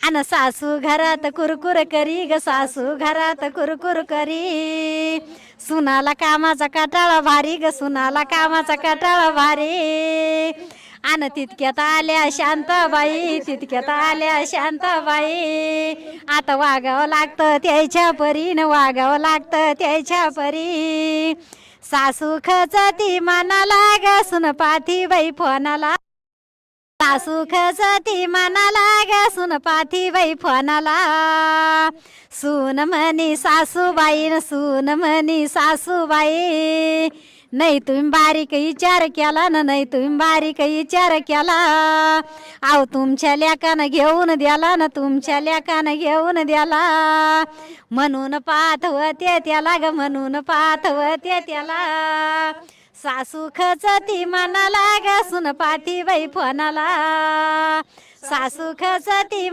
अन सासू घरात कुरकुर करी ग, सासू घरात कुरकुर करी. सुनाला कामाचा कटाळा भारी ग, सुनाला कामाचा कटाळा भारी. अन तितक्यात आल्या शांताबाई, तितक्यात आल्या शांताबाई. आता वागावं लागतं त्याच्या परीन, वागावं लागतं त्याच्या परी. सासू खचती मनाला ग, सुन पाठी बाई फोनाला. सासू खचती मनाला ग, सुन पाठी बाई फोनाला. सून म्हणी सासूबाई, सून म्हणी सासूबाई. नाही तुम्ही बारीक विचार केला ना, नाही तुम्ही बारीक विचार केला. आव तुमच्या लेकानं घेऊन द्याला ना, तुमच्या लेकानं घेऊन द्याला. म्हणून पाहत होते त्याला ग, म्हणून पाहत होते त्याला. सासू खचती मनाला ग, सुन पाठी बाई फोनाला. सासू खचती